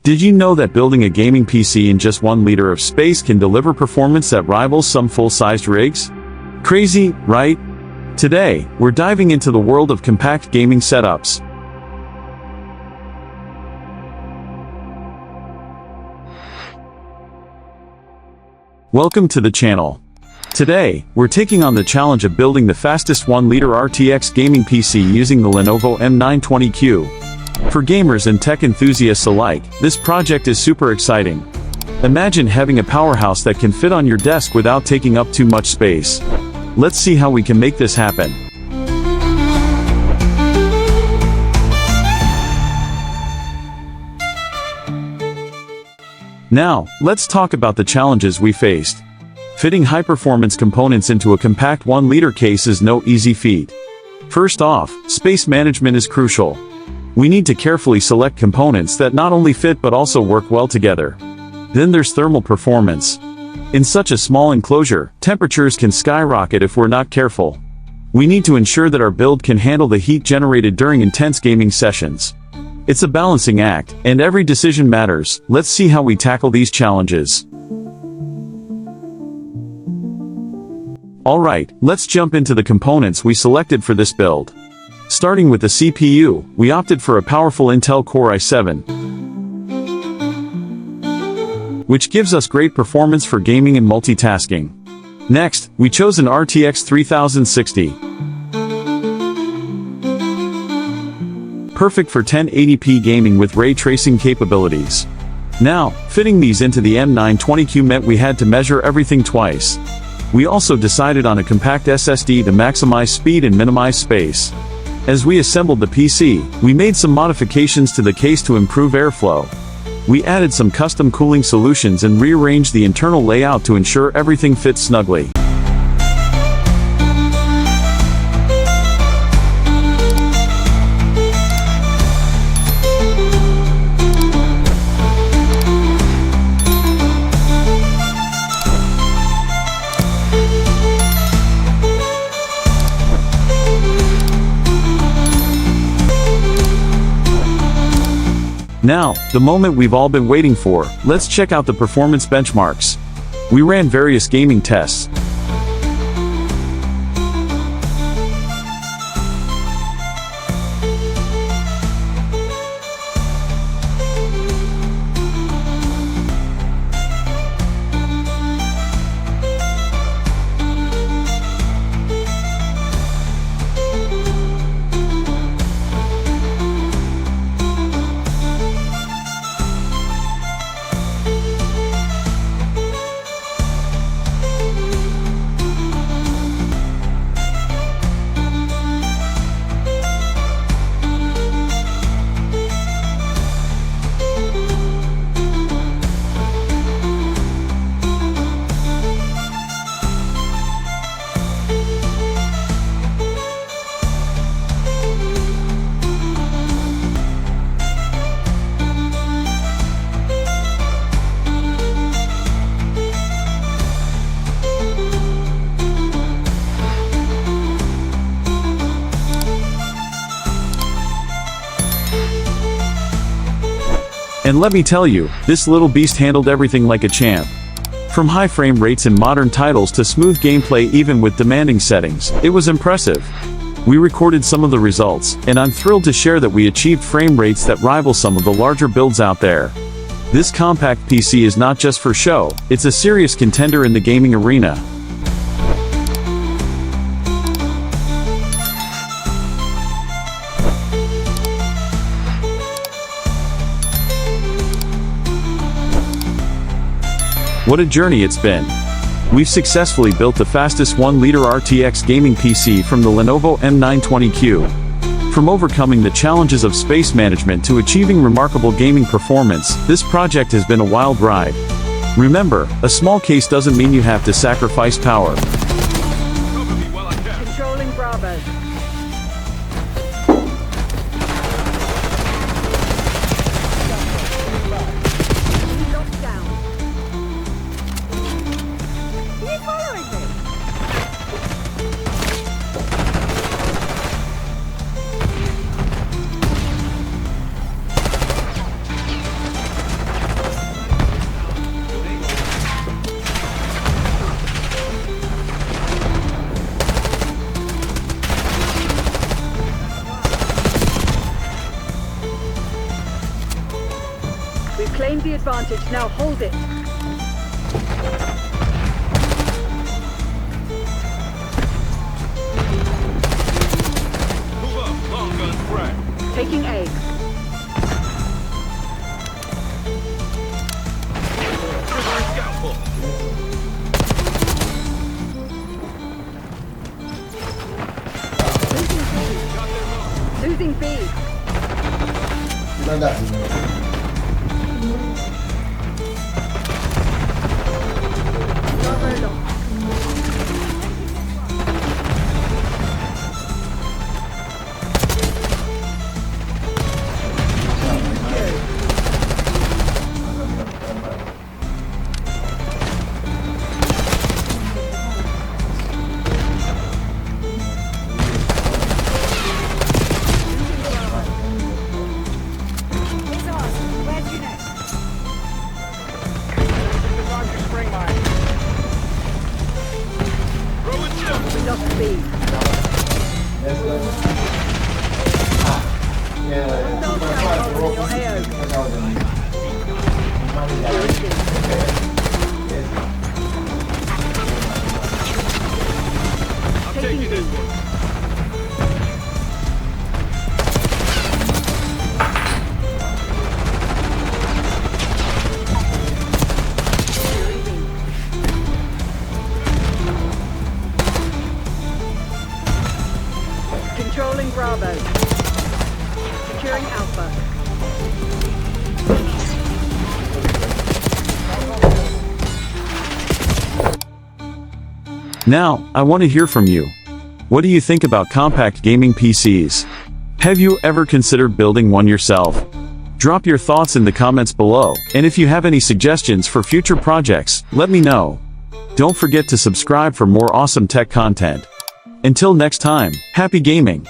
Did you know that building a gaming PC in just 1 liter of space can deliver performance that rivals some full-sized rigs? Crazy, right? Today, we're diving into the world of compact gaming setups. Welcome to the channel. Today, we're taking on the challenge of building the fastest 1-liter RTX gaming PC using the Lenovo M920Q. For gamers and tech enthusiasts alike, this project is super exciting. Imagine having a powerhouse that can fit on your desk without taking up too much space. Let's see how we can make this happen. Now, let's talk about the challenges we faced. Fitting high-performance components into a compact 1-liter case is no easy feat. First off, space management is crucial. We need to carefully select components that not only fit but also work well together. Then there's thermal performance. In such a small enclosure, temperatures can skyrocket if we're not careful. We need to ensure that our build can handle the heat generated during intense gaming sessions. It's a balancing act, and every decision matters. Let's see how we tackle these challenges. Alright, let's jump into the components we selected for this build. Starting with the CPU, we opted for a powerful Intel Core i7, which gives us great performance for gaming and multitasking. Next, we chose an RTX 3060. Perfect for 1080p gaming with ray tracing capabilities. Now, fitting these into the M920Q meant we had to measure everything twice. We also decided on a compact SSD to maximize speed and minimize space. As we assembled the PC, we made some modifications to the case to improve airflow. We added some custom cooling solutions and rearranged the internal layout to ensure everything fits snugly. Now, the moment we've all been waiting for, let's check out the performance benchmarks. We ran various gaming tests. And let me tell you, this little beast handled everything like a champ. From high frame rates in modern titles to smooth gameplay even with demanding settings, it was impressive. We recorded some of the results, and I'm thrilled to share that we achieved frame rates that rival some of the larger builds out there. This compact PC is not just for show, it's a serious contender in the gaming arena. What a journey it's been. We've successfully built the fastest 1-liter RTX gaming PC from the Lenovo M920Q. From overcoming the challenges of space management to achieving remarkable gaming performance, this project has been a wild ride. Remember, a small case doesn't mean you have to sacrifice power. Controlling Bravo. claimed the advantage, now hold it. Move up, long gun frag. Taking A. Trigger scout pull. Losing B. Manda. Bravo lost. It's ours. Where to next? Disregard your spring mine. Throw it down. We lost B. Start down on your AO. I'm taking this one. Controlling Bravo. Securing Alpha. Now, I want to hear from you. What do you think about compact gaming PCs? Have you ever considered building one yourself? Drop your thoughts in the comments below, and if you have any suggestions for future projects, let me know. Don't forget to subscribe for more awesome tech content. Until next time, happy gaming!